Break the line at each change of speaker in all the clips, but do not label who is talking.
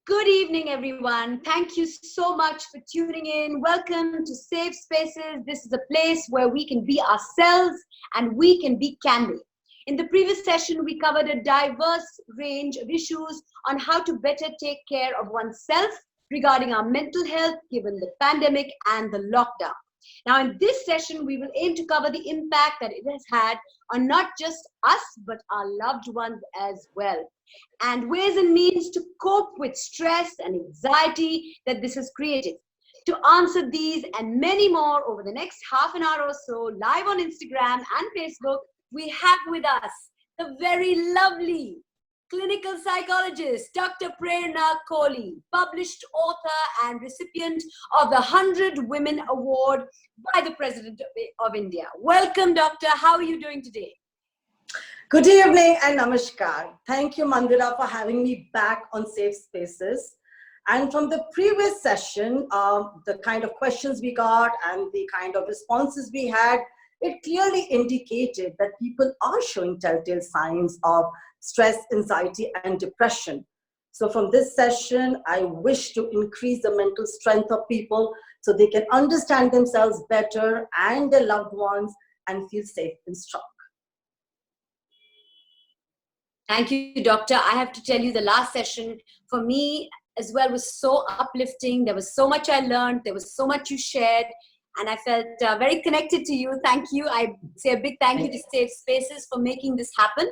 Good evening, everyone. Thank you so much for tuning in. Welcome to Safe Spaces. This is a place where we can be ourselves and we can be candid. In the previous session, we covered a diverse range of issues on how to better take care of oneself regarding our mental health given the pandemic and the lockdown. Now, in this session, we will aim to cover the impact that it has had on not just us, but our loved ones as well, and ways and means to cope with stress and anxiety that this has created. To answer these and many more over the next half an hour or so, live on Instagram and Facebook, we have with us the very lovely clinical psychologist, Dr. Prerna Kohli, published author and recipient of the 100 Women Award by the President of India. Welcome, Doctor. How are you doing today?
Good evening and namaskar. Thank you, Mandira, for having me back on Safe Spaces. And from the previous session, the kind of questions we got and the kind of responses we had, it clearly indicated that people are showing telltale signs of stress, anxiety, and depression. So from this session, I wish to increase the mental strength of people so they can understand themselves better and their loved ones and feel safe and strong.
Thank you, Doctor. I have to tell you, the last session for me as well was so uplifting. There was so much I learned. There was so much you shared. And I felt very connected to you. Thank you. I say a big thank you to Safe Spaces for making this happen.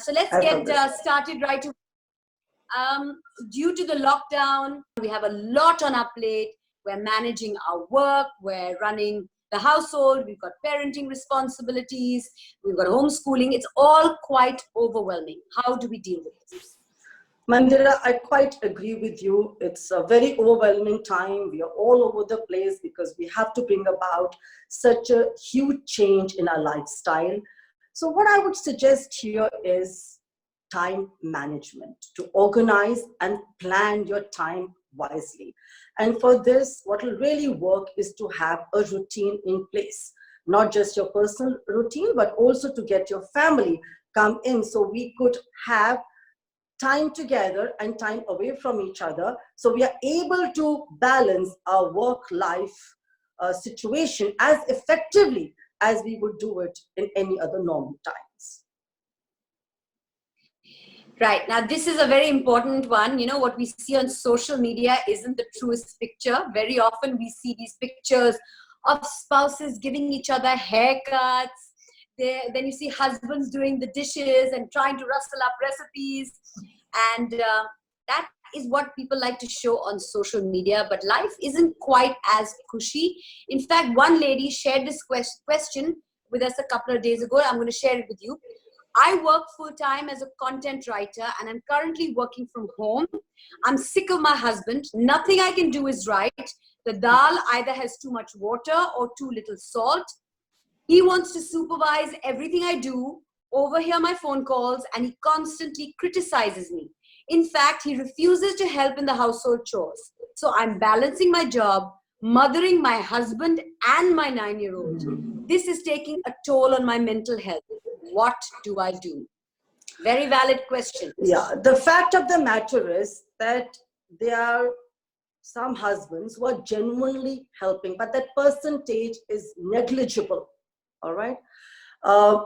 So let's get started right away. Due to the lockdown, we have a lot on our plate. We're managing our work. We're running the household. We've got parenting responsibilities. We've got homeschooling. It's all quite overwhelming. How do we deal with this?
Mandira, I quite agree with you. It's a very overwhelming time. We are all over the place because we have to bring about such a huge change in our lifestyle. So what I would suggest here is time management, to organize and plan your time wisely. And for this, what will really work is to have a routine in place, not just your personal routine, but also to get your family come in so we could have time together and time away from each other. So we are able to balance our work-life situation as effectively as we would do it in any other normal times.
Right. Now, this is a very important one. You know, what we see on social media isn't the truest picture. Very often we see these pictures of spouses giving each other haircuts. Then you see husbands doing the dishes and trying to rustle up recipes. And that is what people like to show on social media. But life isn't quite as cushy. In fact, one lady shared this question with us a couple of days ago. I'm going to share it with you. I work full-time as a content writer and I'm currently working from home. I'm sick of my husband. Nothing I can do is right. The dal either has too much water or too little salt. He wants to supervise everything I do, overhear my phone calls, and he constantly criticizes me. In fact, he refuses to help in the household chores. So I'm balancing my job, mothering my husband and my 9-year-old. This is taking a toll on my mental health. What do I do? Very valid question.
Yeah, the fact of the matter is that there are some husbands who are genuinely helping, but that percentage is negligible. All right.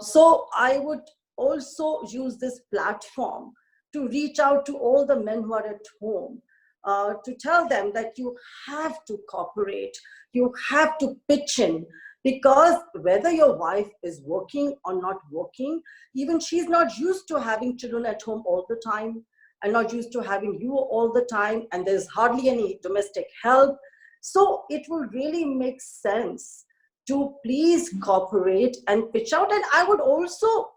So I would also use this platform to reach out to all the men who are at home, to tell them that you have to cooperate, you have to pitch in, because whether your wife is working or not working, even she's not used to having children at home all the time and not used to having you all the time, and there's hardly any domestic help. So it will really make sense to please cooperate and pitch out. And I would also,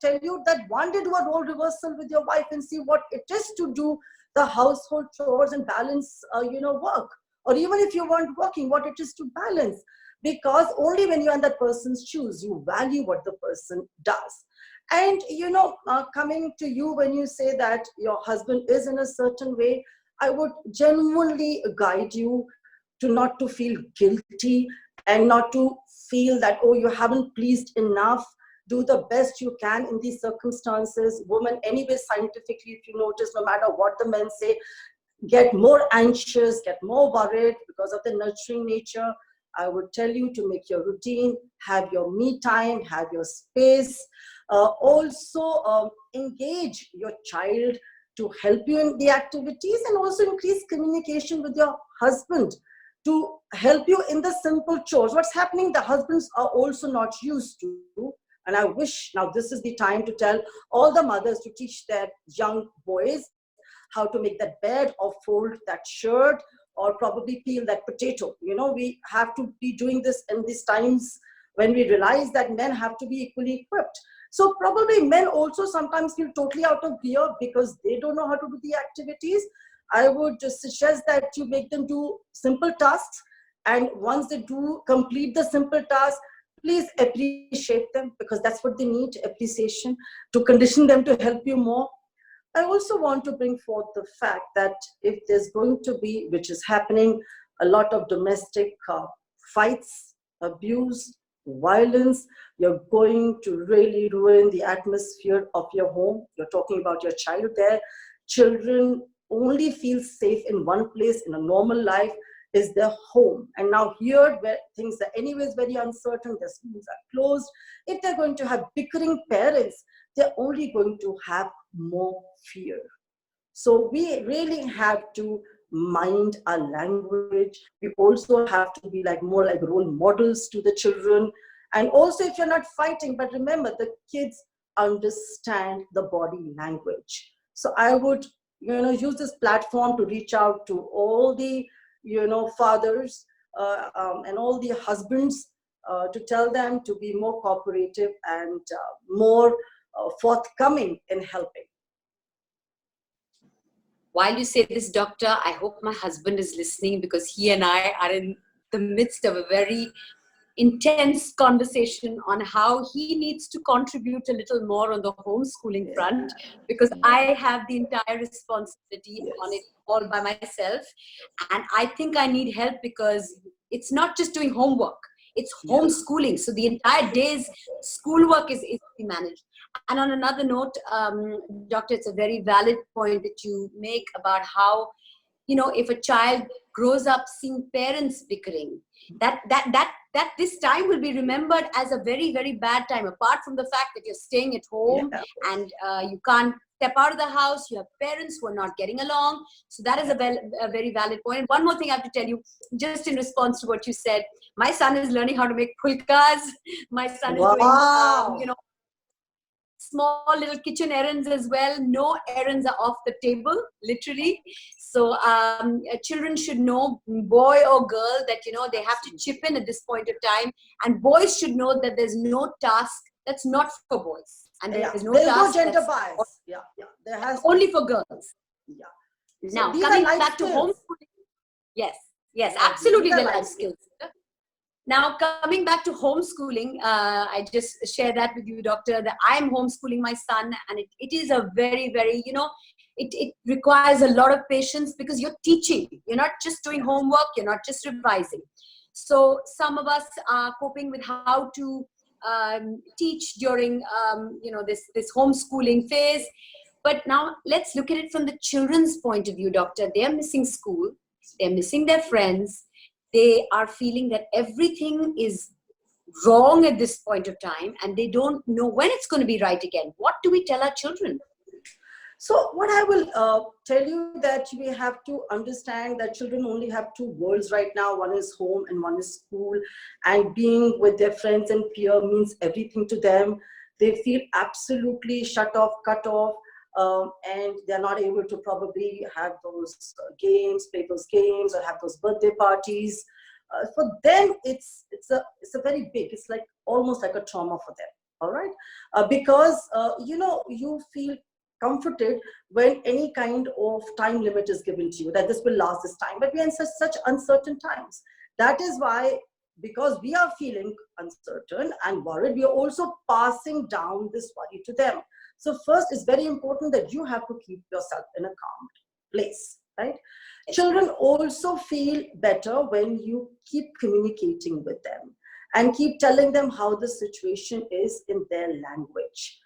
tell you that one day do a role reversal with your wife and see what it is to do the household chores and balance, work. Or even if you weren't working, what it is to balance. Because only when you're in that person's shoes, you value what the person does. And, coming to you, when you say that your husband is in a certain way, I would genuinely guide you to not to feel guilty and not to feel that, oh, you haven't pleased enough. do the best you can in these circumstances. Women, anyway, scientifically, if you notice, no matter what the men say, get more anxious, get more worried because of the nurturing nature. I would tell you to make your routine, have your me time, have your space. Also, engage your child to help you in the activities, and also increase communication with your husband to help you in the simple chores. What's happening, the husbands are also not used to, and I wish now this is the time to tell all the mothers to teach their young boys how to make that bed or fold that shirt or probably peel that potato. You know, we have to be doing this in these times when we realize that men have to be equally equipped. So probably men also sometimes feel totally out of gear because they don't know how to do the activities. I would just suggest that you make them do simple tasks. And once they do complete the simple task, please appreciate them, because that's what they need, appreciation, to condition them to help you more. I also want to bring forth the fact that if there's going to be, which is happening, a lot of domestic fights, abuse, violence, you're going to really ruin the atmosphere of your home. You're talking about your child there. Children only feel safe in one place in a normal life, is their home. And now here, where things are anyways very uncertain, their schools are closed, if they're going to have bickering parents, they're only going to have more fear. So we really have to mind our language. We also have to be like more like role models to the children. And also, if you're not fighting, but remember, the kids understand the body language. So I would, use this platform to reach out to all the, fathers and all the husbands, to tell them to be more cooperative and more forthcoming in helping.
While you say this, doctor, I hope my husband is listening, because he and I are in the midst of a very intense conversation on how he needs to contribute a little more on the homeschooling front, because I have the entire responsibility on it all by myself. And I think I need help, because it's not just doing homework, it's homeschooling. So the entire day's schoolwork is managed. And on another note, doctor, it's a very valid point that you make about how, if a child grows up seeing parents bickering, that this time will be remembered as a very, very bad time, apart from the fact that you're staying at home and you can't step out of the house, you have parents who are not getting along. So that is a very valid point. And one more thing I have to tell you, just in response to what you said, my son is learning how to make pulkas. My son is doing, small little kitchen errands as well. No errands are off the table, literally. So children should know, boy or girl, that they have to chip in at this point of time, and boys should know that there's no task that's not for boys, and there's no task
no gender bias. There has
only for girls.
So
now coming back to homeschooling, yes, absolutely, the life skills. Now, coming back to homeschooling, I just share that with you, doctor, that I'm homeschooling my son, and it is a very, very, it requires a lot of patience, because you're teaching. You're not just doing homework. You're not just revising. So some of us are coping with how to teach during, this homeschooling phase. But now let's look at it from the children's point of view, doctor. They're missing school. They're missing their friends. They are feeling that everything is wrong at this point of time, and they don't know when it's going to be right again. What do we tell our children?
So what I will tell you, that we have to understand that children only have two worlds right now. One is home and one is school. And being with their friends and peer means everything to them. They feel absolutely shut off, cut off. And they're not able to probably have those games, play those games, or have those birthday parties. For them, it's a very big, it's like almost like a trauma for them. All right, because you feel comforted when any kind of time limit is given to you, that this will last this time. But we are in such uncertain times. That is why, because we are feeling uncertain and worried, we are also passing down this worry to them. So first, it's very important that you have to keep yourself in a calm place, right? Children also feel better when you keep communicating with them. and keep telling them how the situation is in their language.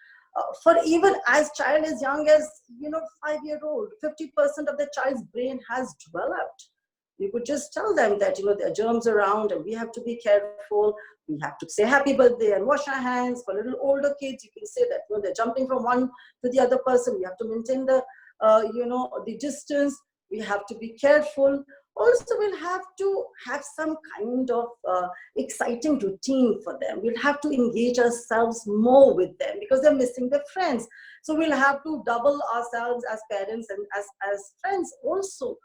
For even as child as young as 5-year-old, 50% of the child's brain has developed. You could just tell them that there are germs around and we have to be careful. We have to say happy birthday and wash our hands. For little older kids, you can say that they're jumping from one to the other person. We have to maintain the distance. We have to be careful. Also, we'll have to have some kind of exciting routine for them. We'll have to engage ourselves more with them because they're missing their friends. So we'll have to double ourselves as parents and as friends also.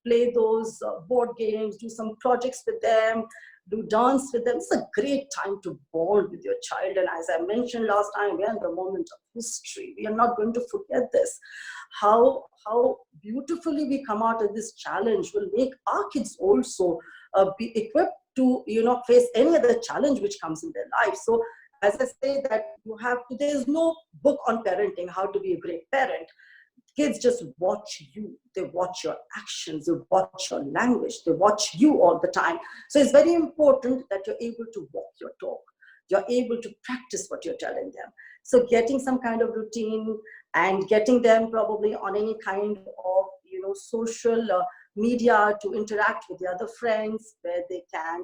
Play those board games, do some projects with them, do dance with them. It's a great time to bond with your child. And as I mentioned last time, we are in the moment of history. We are not going to forget this. How beautifully we come out of this challenge will make our kids also be equipped to face any other challenge which comes in their life. So as I say that there's no book on parenting, how to be a great parent. Kids just watch you. They watch your actions. They watch your language. They watch you all the time. So it's very important that you're able to walk your talk. You're able to practice what you're telling them. So getting some kind of routine and getting them probably on any kind of social media to interact with the other friends where they can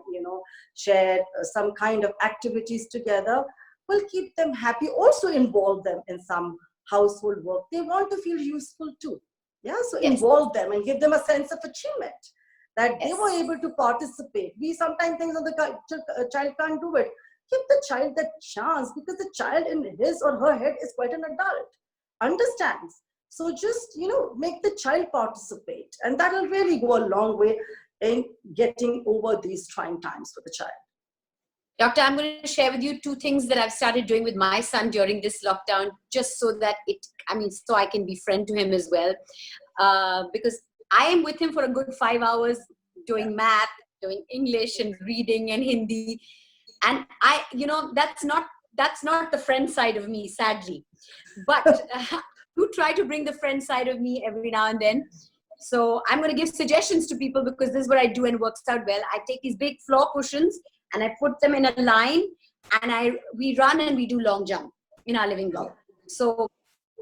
share some kind of activities together will keep them happy. Also involve them in some household work. They want to feel useful too. Yeah, so
Yes.
involve them and give them a sense of achievement that they
Yes.
were able to participate. We sometimes think that the child can't do it. Give the child that chance because the child in his or her head is quite an adult, understands. So just make the child participate, and that will really go a long way in getting over these trying times for the child.
Doctor, I'm going to share with you 2 things that I've started doing with my son during this lockdown, just so that so I can be friend to him as well. Because I am with him for a good 5 hours doing math, doing English and reading and Hindi. And that's not the friend side of me, sadly. But do try to bring the friend side of me every now and then. So I'm going to give suggestions to people because this is what I do and works out well. I take these big floor cushions and I put them in a line and we run and we do long jump in our living room. So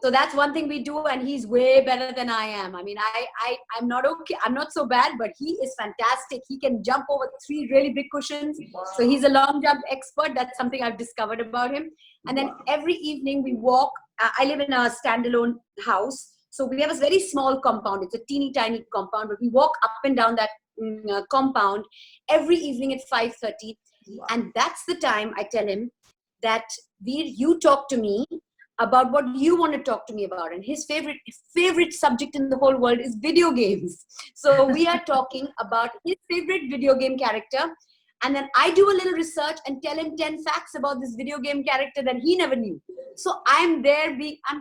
that's one thing we do, and he's way better than I am. I mean, I'm not okay. I'm not so bad, but he is fantastic. He can jump over 3 really big cushions.
Wow.
So he's a long jump expert. That's something I've discovered about him. And then every evening we walk. I live in a standalone house. So we have a very small compound. It's a teeny tiny compound, but we walk up and down that compound every evening at 5:30.
Wow.
And that's the time I tell him that you talk to me about what you want to talk to me about. And his favorite subject in the whole world is video games. So we are talking about his favorite video game character. And then I do a little research and tell him 10 facts about this video game character that he never knew. So I'm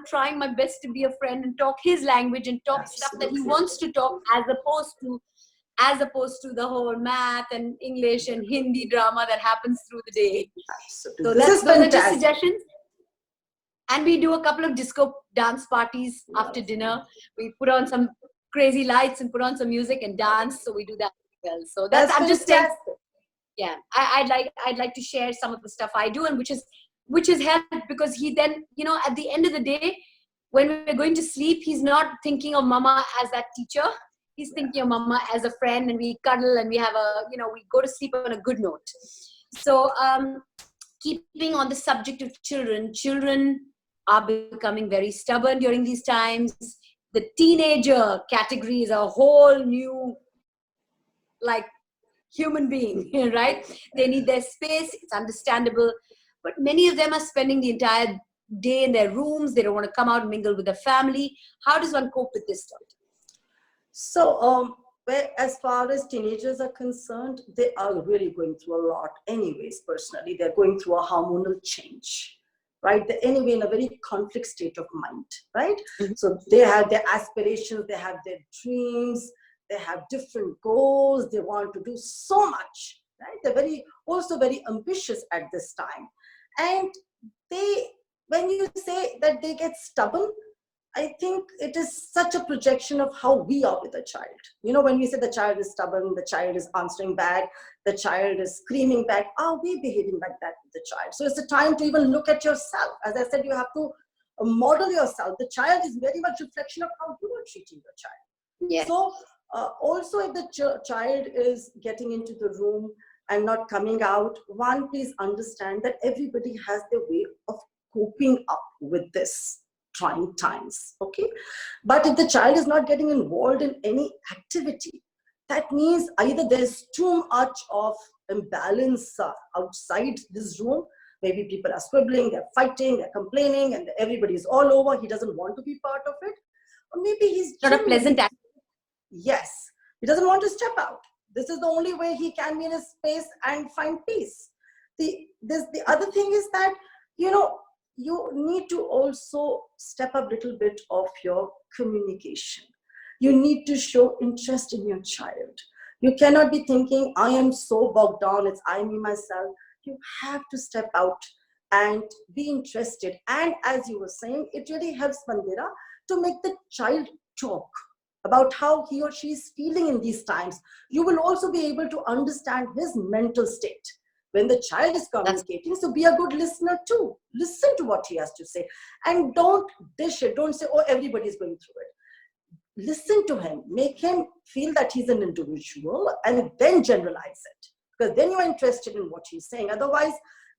trying my best to be a friend and talk his language and talk stuff that he wants to talk as opposed to the whole math and English and Hindi drama that happens through the day.
Absolutely.
So
This is
those are just
fantastic.
suggestions. And we do a couple of disco dance parties after dinner. We put on some crazy lights and put on some music and dance. So we do that as well. So
That's
I'm just saying,
fantastic.
yeah, I'd like to share some of the stuff I do, and which has helped because he then, at the end of the day, when we're going to sleep, he's not thinking of mama as that teacher. He's thinking of mama as a friend, and we cuddle and we have we go to sleep on a good note. So keeping on the subject of children are becoming very stubborn during these times. The teenager category is a whole new, human being, right? They need their space. It's understandable. But many of them are spending the entire day in their rooms. They don't want to come out and mingle with their family. How does one cope with this stuff?
So, as far as teenagers are concerned, they are really going through a lot anyways, personally. They're going through a hormonal change, right? They're anyway in a very conflict state of mind, right?
Mm-hmm.
So they have their aspirations, they have their dreams, they have different goals, they want to do so much, right? They're also very ambitious at this time. And when you say that they get stubborn, I think it is such a projection of how we are with a child. You know, when we say the child is stubborn, the child is answering back, the child is screaming back, are we behaving like that with the child? So it's a time to even look at yourself. As I said, you have to model yourself. The child is very much reflection of how you are treating your child.
Yes.
So also if the child is getting into the room and not coming out, one, please understand that everybody has their way of coping up with this trying times, okay? But if the child is not getting involved in any activity, that means either there's too much of imbalance outside this room. Maybe people are scribbling, they're fighting, they're complaining, and everybody's all over. He doesn't want to be part of it. Or maybe he's
not a pleasant act.
Yes, he doesn't want to step out. This is the only way he can be in his space and find peace. The other thing is that, you know, you need to also step up a little bit of your communication. You need to show interest in your child. You cannot be thinking, I am so bogged down, it's I, me, myself. You have to step out and be interested. And as you were saying, it really helps, Mandira, to make the child talk about how he or she is feeling in these times. You will also be able to understand his mental state when the child is communicating. So be a good listener too. Listen to what he has to say and don't dish it. Don't say, oh, everybody's going through it. Listen to him, make him feel that he's an individual, and then generalize it, because then you're interested in what he's saying. Otherwise,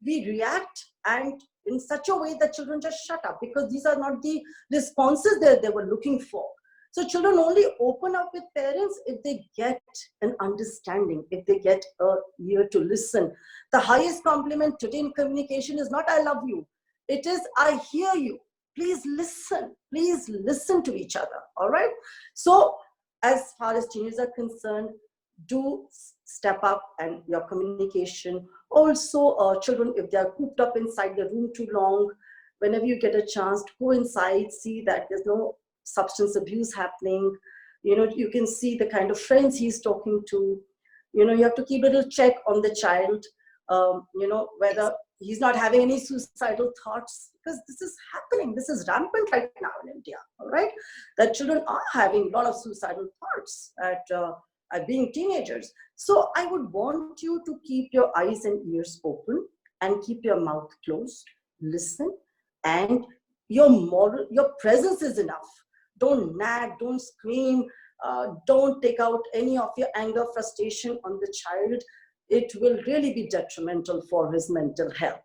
we react and in such a way that children just shut up, because these are not the responses that they were looking for. So children only open up with parents if they get an understanding, if they get an ear to listen. The highest compliment today in communication is not I love you. It is I hear you. Please listen to each other, all right? So as far as teenagers are concerned, do step up and your communication. Also, children, if they are cooped up inside the room too long, whenever you get a chance to go inside, see that there's no substance abuse happening. You know, you can see the kind of friends he's talking to. You know, you have to keep a little check on the child, you know, whether he's not having any suicidal thoughts, because this is happening. This is rampant right now in India, all right? That children are having a lot of suicidal thoughts at being teenagers. So I would want you to keep your eyes and ears open and keep your mouth closed, listen, and your presence is enough. Don't nag, don't scream, don't take out any of your anger, frustration on the child. It will really be detrimental for his mental health.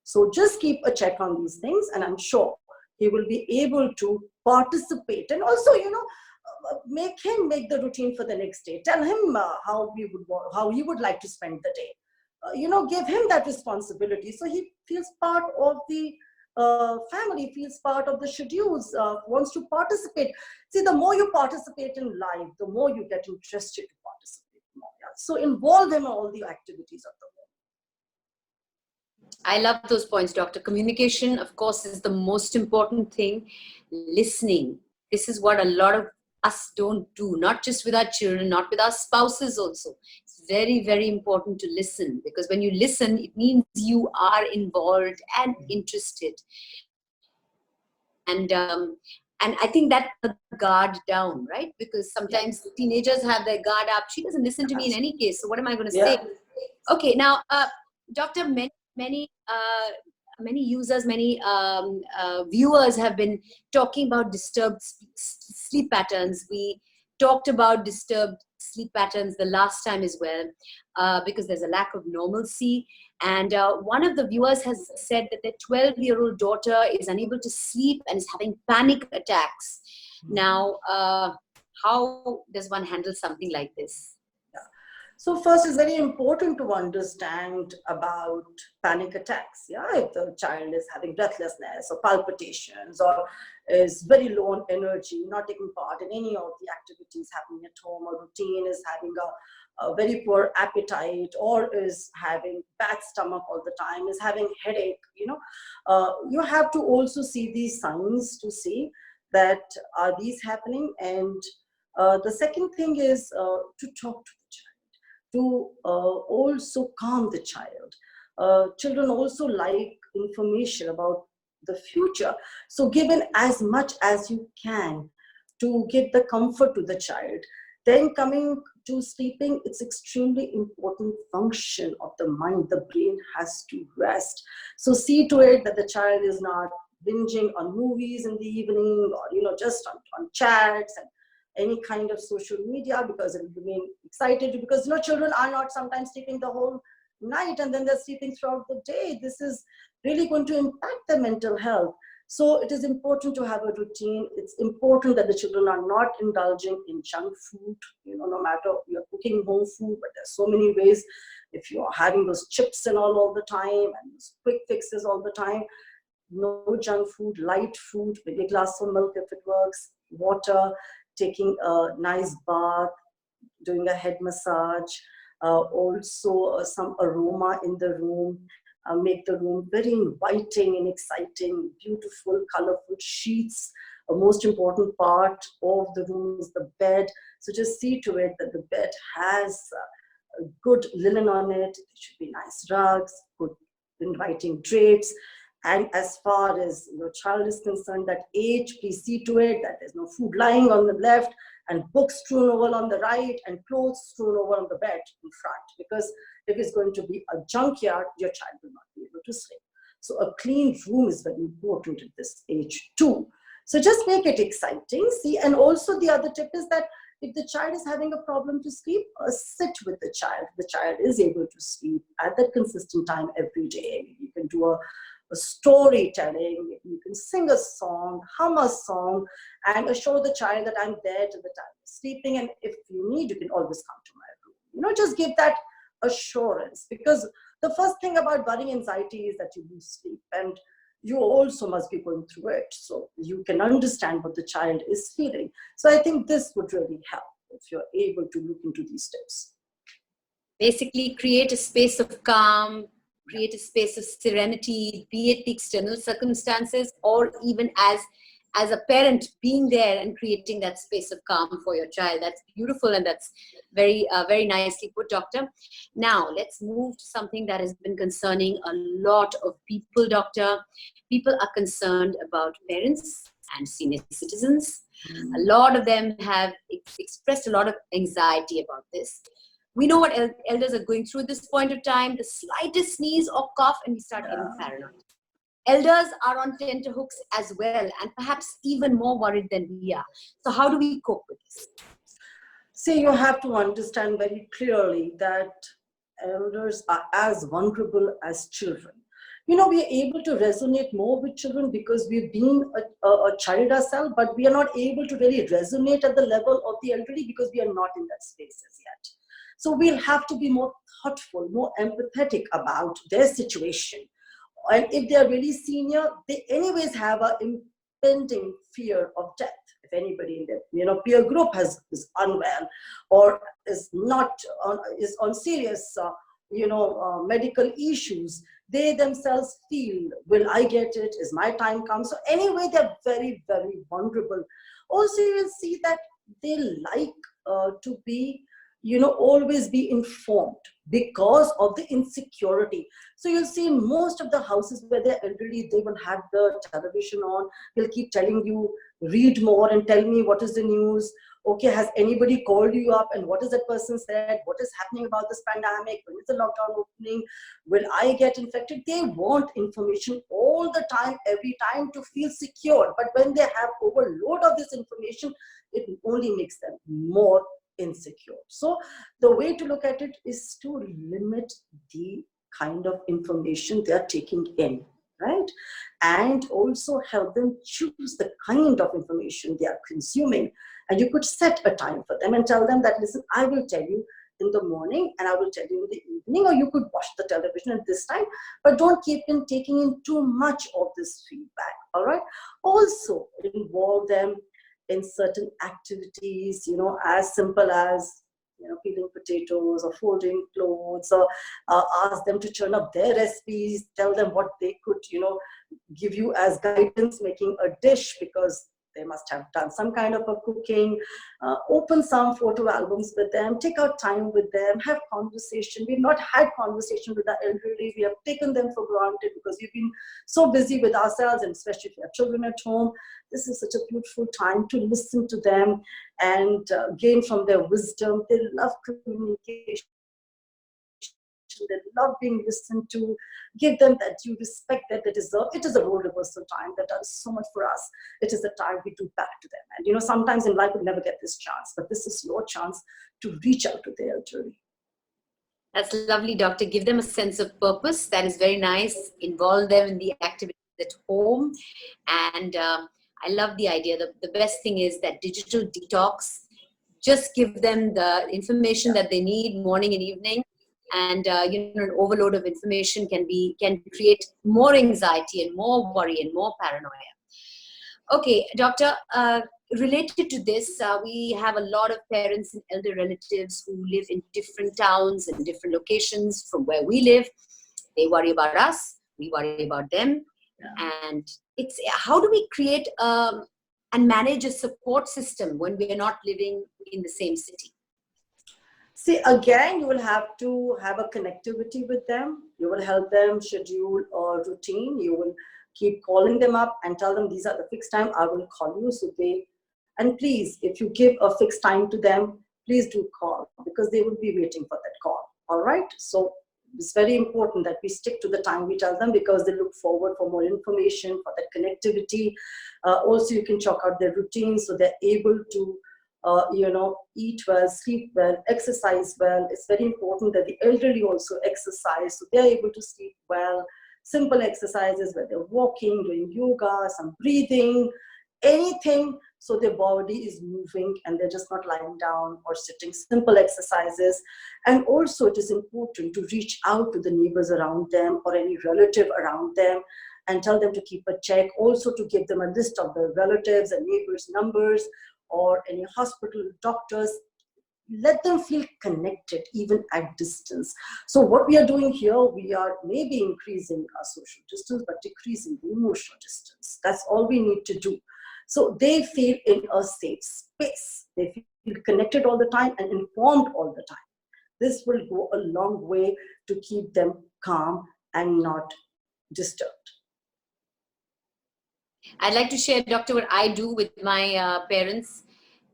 So just keep a check on these things, and I'm sure he will be able to participate. And also, you know, make him make the routine for the next day. Tell him how he would like to spend the day. You know, give him that responsibility so he feels part of the family, feels part of the schedules, wants to participate. See, the more you participate in life, the more you get interested to participate more. Yeah? So involve them in all the activities of the home.
I love those points, Doctor. Communication, of course, is the most important thing. Listening. This is what a lot of us don't do, not just with our children, not with our spouses also. It's very, very important to listen, because when you listen, it means you are involved and interested. And I think that the guard down, right? Because sometimes teenagers have their guard up. She doesn't listen to me in any case. So what am I going to say? Okay, now, Doctor, many users, many viewers have been talking about disturbed sleep patterns. We talked about disturbed sleep patterns the last time as well, because there's a lack of normalcy. And one of the viewers has said that their 12-year-old daughter is unable to sleep and is having panic attacks. Now, how does one handle something like this?
So first, it's very important to understand about panic attacks. Yeah, if the child is having breathlessness or palpitations or is very low on energy, not taking part in any of the activities happening at home, or routine, is having a very poor appetite, or is having bad stomach all the time, is having headache, you know, you have to also see these signs to see that are these happening. And the second thing is to talk to the child, to also calm the child. Children also like information about the future. So give in as much as you can to give the comfort to the child. Then coming to sleeping, it's extremely important function of the mind. The brain has to rest. So see to it that the child is not binging on movies in the evening, or just on chats and any kind of social media, because it will remain excited, because children are not sometimes sleeping the whole night and then they're sleeping throughout the day. This is really going to impact their mental health. So it is important to have a routine. It's important that the children are not indulging in junk food, no matter you're cooking home food, but there's so many ways. If you're having those chips and all the time and those quick fixes all the time, no junk food, light food, maybe a glass of milk if it works, water, taking a nice bath, doing a head massage, also some aroma in the room, make the room very inviting and exciting, beautiful, colorful sheets. A most important part of the room is the bed. So just see to it that the bed has a good linen on it. There should be nice rugs, good inviting drapes. And as far as your child is concerned, that age, please see to it that there's no food lying on the left and books strewn over on the right and clothes strewn over on the bed in front. Because if it's going to be a junkyard, your child will not be able to sleep. So a clean room is very important at this age too. So just make it exciting. See, and also the other tip is that if the child is having a problem to sleep, sit with the child. The child is able to sleep at that consistent time every day. You can do a storytelling, you can sing a song, hum a song, and assure the child that I'm there till the time is sleeping, and if you need, you can always come to my room. Just give that assurance, because the first thing about budding anxiety is that you lose sleep, and you also must be going through it, so you can understand what the child is feeling. So I think this would really help if you're able to look into these tips.
Basically, create a space of calm, create a space of serenity, be it the external circumstances or even as a parent being there and creating that space of calm for your child. That's beautiful, and that's very, very nicely put, Doctor. Now, let's move to something that has been concerning a lot of people, Doctor. People are concerned about parents and senior citizens. A lot of them have expressed a lot of anxiety about this. We know what elders are going through at this point of time. The slightest sneeze or cough and we start getting paranoid. Elders are on tenterhooks as well, and perhaps even more worried than we are. So how do we cope with this?
See, you have to understand very clearly that elders are as vulnerable as children. We are able to resonate more with children because we've been a child ourselves, but we are not able to really resonate at the level of the elderly because we are not in that space as yet. So we'll have to be more thoughtful, more empathetic about their situation. And if they're really senior, they anyways have an impending fear of death. If anybody in their peer group is unwell or is on serious medical issues, they themselves feel, will I get it? Is my time come? So anyway, they're very, very vulnerable. Also, you will see that they like to be always be informed because of the insecurity. So you'll see most of the houses where they're elderly, they will have the television on. They'll keep telling you, read more and tell me what is the news. Okay, has anybody called you up and what is that person said? What is happening about this pandemic? When is the lockdown opening? Will I get infected? They want information all the time, every time, to feel secure. But when they have overload of this information, it only makes them more insecure. So the way to look at it is to limit the kind of information they are taking in, right? And also help them choose the kind of information they are consuming. And you could set a time for them and tell them that, listen, I will tell you in the morning and I will tell you in the evening, or you could watch the television at this time, but don't keep in taking in too much of this feedback, all right? Also involve them in certain activities, as simple as, peeling potatoes or folding clothes, or ask them to churn up their recipes, tell them what they could, give you as guidance, making a dish, because They must have done some kind of a cooking. Open some photo albums with them. Take out time with them. Have conversation. We've not had conversation with our elderly. We have taken them for granted because we've been so busy with ourselves, and especially if you have children at home. This is such a beautiful time to listen to them and gain from their wisdom. They love communication. They love being listened to. Give them that due respect that they deserve. It is a role reversal time that does so much for us. It is the time we do back to them. And you know, sometimes in life we never get this chance, but this is your chance to reach out to the elderly.
That's lovely, Doctor. Give them a sense of purpose. That is very nice. Involve them in the activities at home. And I love the idea. The best thing is that digital detox. Just give them the information that they need morning and evening. And you know, an overload of information can create more anxiety and more worry and more paranoia. Okay, Doctor, related to this, we have a lot of parents and elder relatives who live in different towns and different locations from where we live. They worry about us, we worry about them. Yeah. And it's how do we create and manage a support system when we are not living in the same city?
See, again, you will have to have a connectivity with them. You will help them schedule a routine. You will keep calling them up and tell them these are the fixed time. I will call you. So and please, if you give a fixed time to them, please do call because they will be waiting for that call. All right. So it's very important that we stick to the time we tell them because they look forward for more information, for that connectivity. Also, you can chalk out their routines so they're able to eat well, sleep well, exercise well. It's very important that the elderly also exercise so they're able to sleep well. Simple exercises where they're walking, doing yoga, some breathing, anything so their body is moving and they're just not lying down or sitting. Simple exercises. And also it is important to reach out to the neighbors around them or any relative around them and tell them to keep a check. Also to give them a list of their relatives and neighbors' numbers or any hospital doctors. Let them feel connected even at distance. So what we are doing here, we are maybe increasing our social distance, but decreasing the emotional distance. That's all we need to do. So they feel in a safe space. They feel connected all the time and informed all the time. This will go a long way to keep them calm and not disturbed.
I'd like to share, Doctor, what I do with my parents.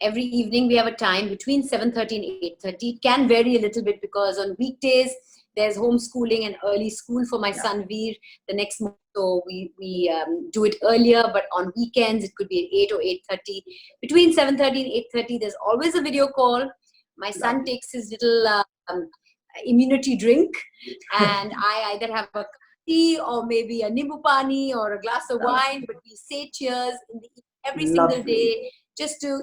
Every evening we have a time between 7:30 and 8:30. It can vary a little bit because on weekdays there's homeschooling and early school for my son Veer the next month. So we do it earlier, but on weekends it could be at 8 or 8:30. Between 7:30 and 8:30, there's always a video call. My son takes his little immunity drink and I either have a tea or maybe a nimbu pani or a glass of wine, but we say cheers every single day just to,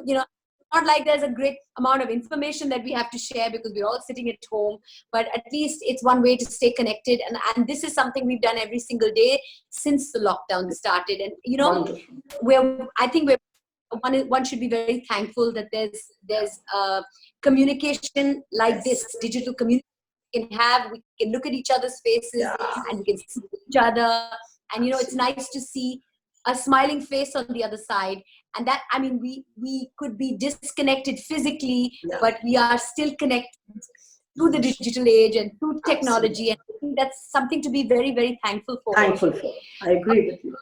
not like there's a great amount of information that we have to share because we're all sitting at home, but at least it's one way to stay connected. And this is something we've done every single day since the lockdown started. And, I think one should be very thankful that there's communication like this, digital communication we can look at each other's faces and we can see each other. And, it's nice to see a smiling face on the other side. And that, we could be disconnected physically, but we are still connected through the digital age and through technology. And I think that's something to be very, very thankful for.
I agree with you.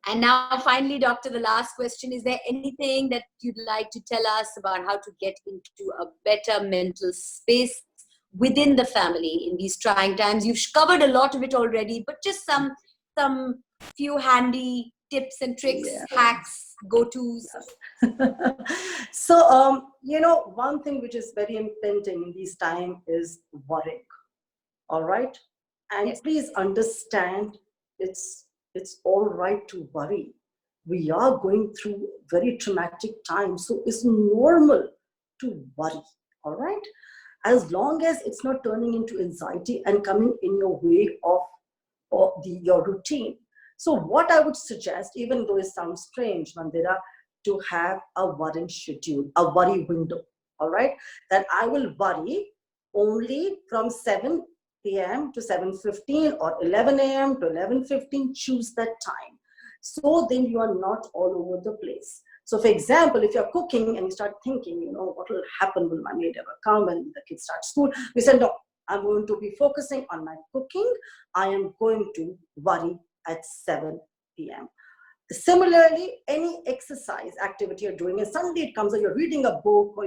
And now finally, Doctor, the last question, is there anything that you'd like to tell us about how to get into a better mental space within the family in these trying times? You've covered a lot of it already, but just some few handy tips and tricks, hacks, go-tos.
So, one thing which is very impending in these times is worrying. All right. And please understand it's all right to worry. We are going through very traumatic times. So it's normal to worry. All right. As long as it's not turning into anxiety and coming in your way of your routine. So what I would suggest, even though it sounds strange, Mandira, to have a worrying schedule, a worry window, all right? That I will worry only from 7 p.m. to 7:15 or 11 a.m. to 11:15, choose that time. So then you are not all over the place. So for example, if you're cooking and you start thinking, what will happen? Will my maid ever come when the kids start school? We said, no, I'm going to be focusing on my cooking. I am going to worry at 7 p.m. Similarly, any exercise activity you're doing, and suddenly it comes, or you're reading a book, or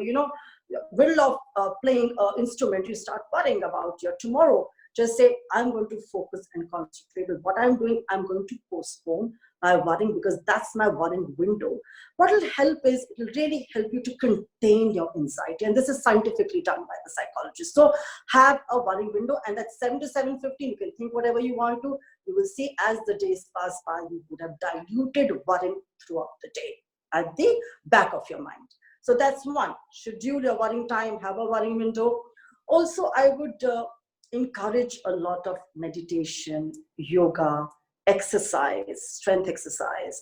middle of playing an instrument, you start worrying about your tomorrow. Just say, I'm going to focus and concentrate with what I'm doing. I'm going to postpone my worrying, because that's my worrying window. What will help is, it will really help you to contain your anxiety. And this is scientifically done by the psychologist. So have a worrying window, and at 7 to 7:15, you can think whatever you want to. You will see as the days pass by, you would have diluted worrying throughout the day at the back of your mind. So that's one. Schedule your worrying time, have a worrying window. Also, I would encourage a lot of meditation, yoga, exercise, strength exercise,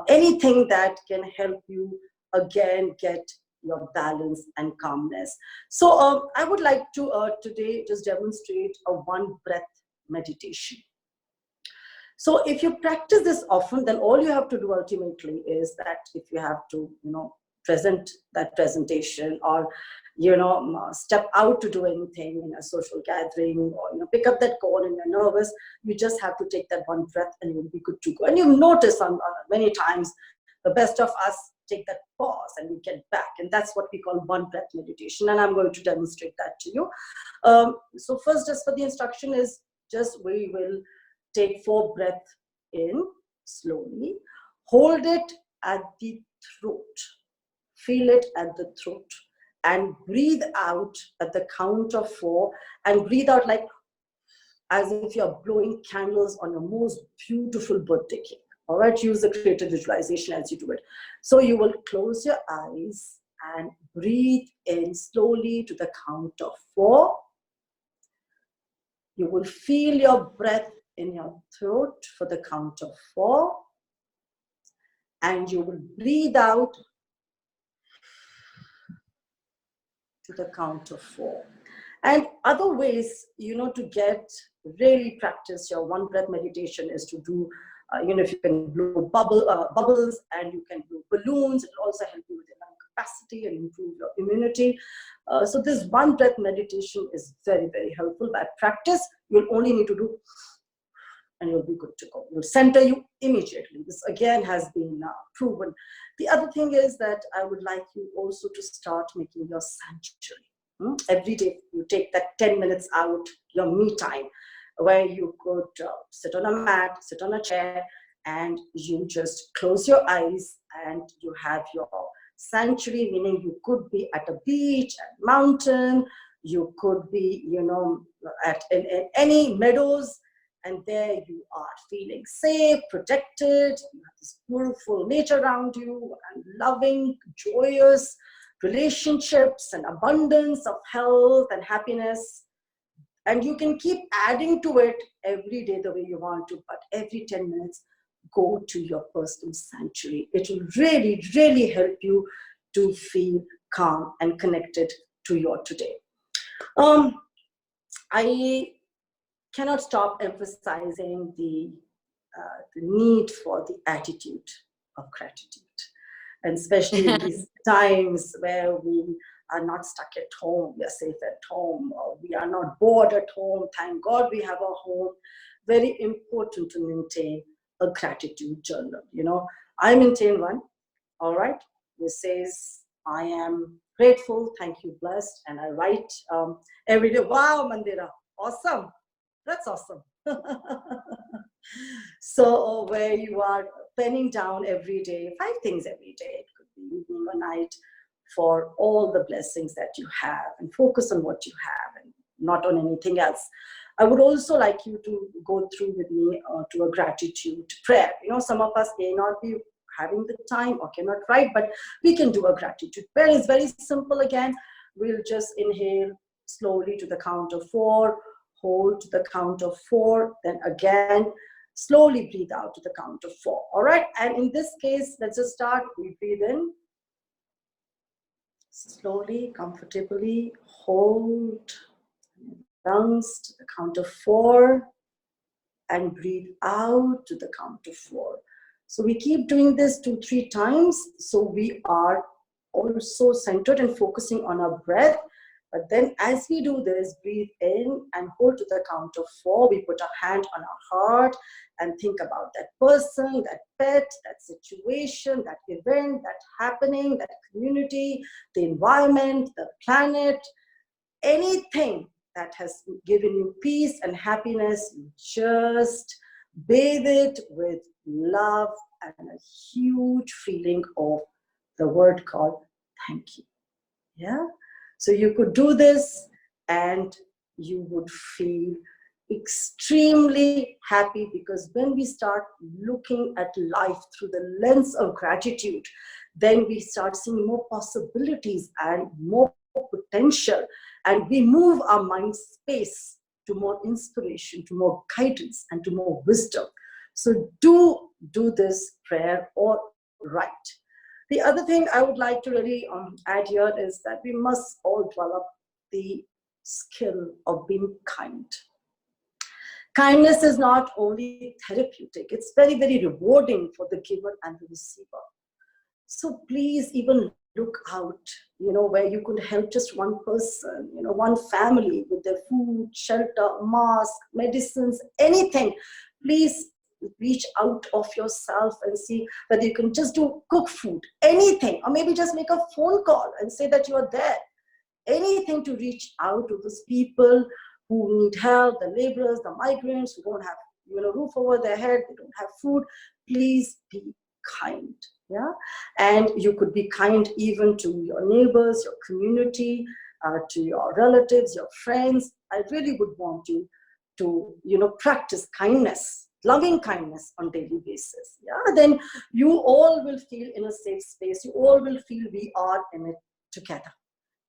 anything that can help you again get your balance and calmness. So I would like to today just demonstrate a one breath meditation. So if you practice this often, then all you have to do ultimately is that if you have to, present that presentation, or, step out to do anything in a social gathering, or, pick up that call and you're nervous, you just have to take that one breath and you'll be good to go. And you've noticed on many times, the best of us take that pause and we get back. And that's what we call one breath meditation. And I'm going to demonstrate that to you. So first, just for the instruction is we will take 4 breaths in slowly, hold it at the throat, feel it at the throat, and breathe out at the count of 4, and breathe out like as if you're blowing candles on your most beautiful birthday cake. All right, use the creative visualization as you do it. So you will close your eyes and breathe in slowly to the count of 4. You will feel your breath in your throat for the count of 4, and you will breathe out to the count of 4. And other ways, to get really practice your one breath meditation is to do, if you can blow bubbles, and you can blow balloons, it will also help you with your lung capacity and improve your immunity. So this one breath meditation is very, very helpful. By practice, you'll only need to do, and you'll be good to go. It will center you immediately. This again has been proven. The other thing is that I would like you also to start making your sanctuary. Every day you take that 10 minutes out, your me time, where you could sit on a mat, sit on a chair, and you just close your eyes and you have your sanctuary, meaning you could be at a beach, at a mountain, you could be, in any meadows, and there you are feeling safe, protected, you have this beautiful nature around you, and loving, joyous relationships, and abundance of health and happiness. And you can keep adding to it every day the way you want to, but every 10 minutes, go to your personal sanctuary. It will really, really help you to feel calm and connected to your today. I cannot stop emphasizing the need for the attitude of gratitude. And especially in these times where we are not stuck at home, we are safe at home, or we are not bored at home. Thank God we have a home. Very important to maintain a gratitude journal. I maintain one, all right, which says, I am grateful, thank you, blessed, and I write every day. Wow, Mandira, awesome. That's awesome. So where you are penning down every day, 5 things every day, it could be evening or night, for all the blessings that you have, and focus on what you have and not on anything else. I would also like you to go through with me to a gratitude prayer. Some of us may not be having the time or cannot write, but we can do a gratitude prayer. It's very simple. Again, we'll just inhale slowly to the count of 4, hold to the count of 4, then again slowly breathe out to the count of 4. All right, and in this case, let's just start. We breathe in slowly, comfortably, hold lungs to the count of 4, and breathe out to the count of 4. So we keep doing this 2-3 times. So we are also centered and focusing on our breath. But then as we do this, breathe in and hold to the count of 4. We put our hand on our heart and think about that person, that pet, that situation, that event, that happening, that community, the environment, the planet, anything that has given you peace and happiness. You just bathe it with love and a huge feeling of the word called thank you. Yeah. So you could do this and you would feel extremely happy, because when we start looking at life through the lens of gratitude, then we start seeing more possibilities and more potential, and we move our mind space to more inspiration, to more guidance, and to more wisdom. So do this prayer or write. The other thing I would like to really add here is that we must all develop the skill of being kind. Kindness is not only therapeutic, it's very, very rewarding for the giver and the receiver. So please even look out, where you could help just one person, one family with their food, shelter, mask, medicines, anything. Please reach out of yourself and see whether you can just cook food, anything, or maybe just make a phone call and say that you are there. Anything to reach out to those people who need help, the laborers, the migrants who don't have roof over their head, they don't have food. Please be kind. Yeah, and you could be kind even to your neighbors, your community, to your relatives, your friends. I really would want you to practice kindness, loving kindness on daily basis. Yeah, then you all will feel in a safe space. You all will feel we are in it together.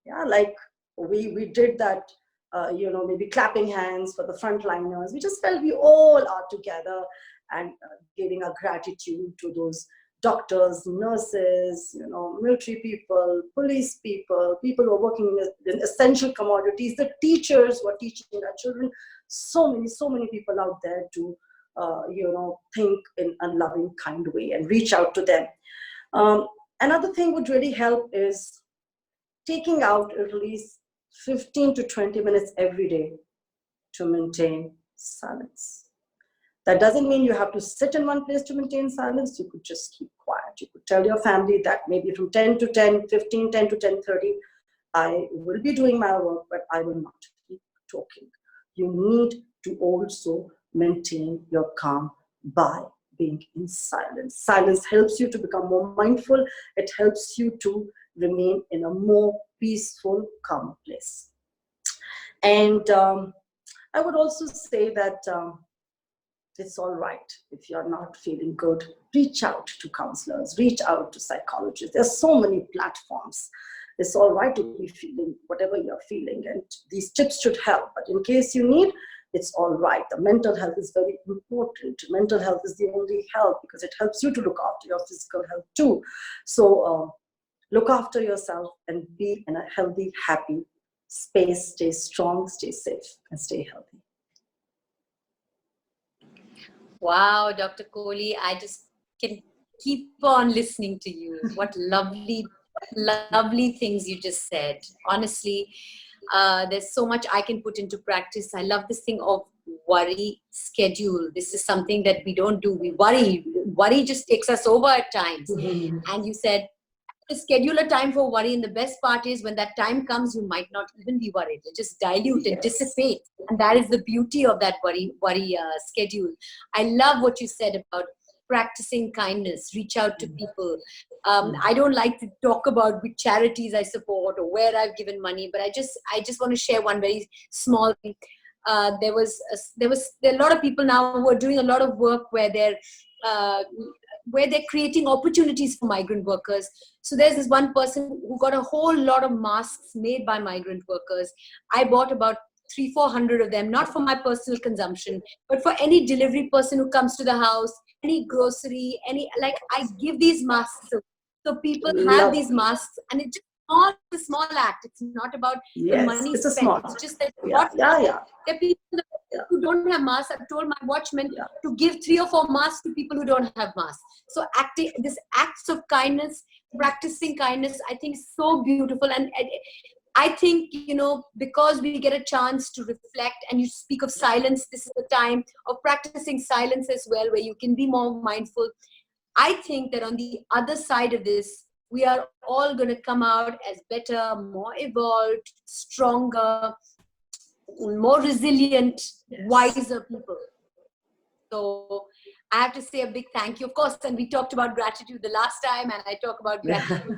Yeah, like we did that, maybe clapping hands for the frontliners. We just felt we all are together, and giving our gratitude to those doctors, nurses, military people, police people, people who are working in essential commodities, the teachers who are teaching our children. So many people out there to, think in a loving, kind way and reach out to them. Another thing would really help is taking out at least 15 to 20 minutes every day to maintain silence. That doesn't mean you have to sit in one place to maintain silence. You could just keep quiet. You could tell your family that maybe from 10 to 10, 15, 10 to 10:30, I will be doing my work, but I will not keep talking. You need to also maintain your calm by being in silence. Silence helps you to become more mindful. It helps you to remain in a more peaceful, calm place. And I would also say that it's all right if you're not feeling good. Reach out to counselors, reach out to psychologists. There's so many platforms. It's all right to be feeling whatever you're feeling, and these tips should help. But in case you need, it's all right. The mental health is very important. Mental health is the only health, because it helps you to look after your physical health too. So look after yourself and be in a healthy, happy space. Stay strong, stay safe, and stay healthy.
Wow, Dr. Kohli, I just can keep on listening to you. What lovely things you just said. Honestly, there's so much I can put into practice. I love this thing of worry schedule. This is something that we don't do. We worry. Worry just takes us over at times. Mm-hmm. And you said, schedule a time for worry, and the best part is when that time comes, you might not even be worried. It just dilute and dissipate, and that is the beauty of that worry schedule. I love what you said about practicing kindness. Reach out to people. I don't like to talk about which charities I support or where I've given money, but I just want to share one very small thing. There are a lot of people now who are doing a lot of work where they're creating opportunities for migrant workers. So there's this one person who got a whole lot of masks made by migrant workers. I bought about 300-400 of them, not for my personal consumption, but for any delivery person who comes to the house, any grocery, I give these masks. So people have these masks, and it's just a small act. It's not about the money spent. It's just that there are people who don't have masks. I've told my watchmen to give 3 or 4 masks to people who don't have masks. So this acts of kindness, practicing kindness, I think is so beautiful. And I think, because we get a chance to reflect, and you speak of silence, this is the time of practicing silence as well, where you can be more mindful. I think that on the other side of this, we are all going to come out as better, more evolved, stronger, more resilient, wiser people. So I have to say a big thank you, of course. And we talked about gratitude the last time, and I talk about gratitude.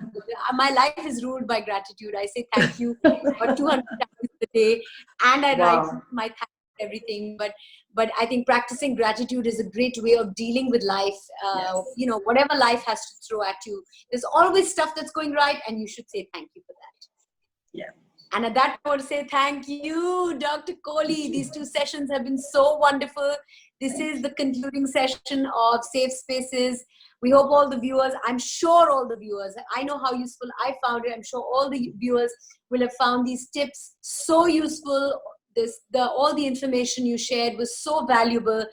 My life is ruled by gratitude. I say thank you about 200 times a day, and I write my thanks for everything. But I think practicing gratitude is a great way of dealing with life. Whatever life has to throw at you, there's always stuff that's going right, and you should say thank you for that.
Yeah.
And at that, I want to say thank you, Dr. Kohli. These 2 sessions have been so wonderful. This is the concluding session of Safe Spaces. We hope all the viewers, I'm sure all the viewers, I know how useful I found it. I'm sure all the viewers will have found these tips so useful. All the information you shared was so valuable.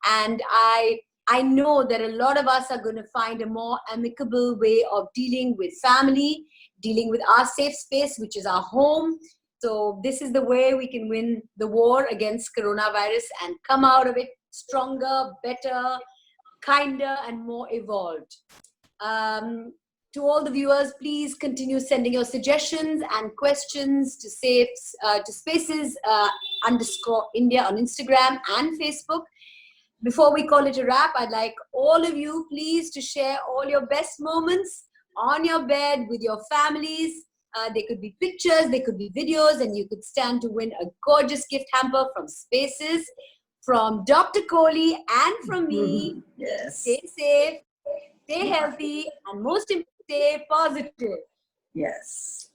And I know that a lot of us are going to find a more amicable way of dealing with family, dealing with our safe space, which is our home. So this is the way we can win the war against coronavirus and come out of it stronger, better, kinder, and more evolved. To all the viewers, please continue sending your suggestions and questions to Spaces _India on Instagram and Facebook. Before we call it a wrap, I'd like all of you, please, to share all your best moments on your bed with your families. They could be pictures, they could be videos, and you could stand to win a gorgeous gift hamper from Spaces, from Dr. Kohli and from me.
Yes.
Stay safe, stay healthy, and most importantly, stay positive.
Yes.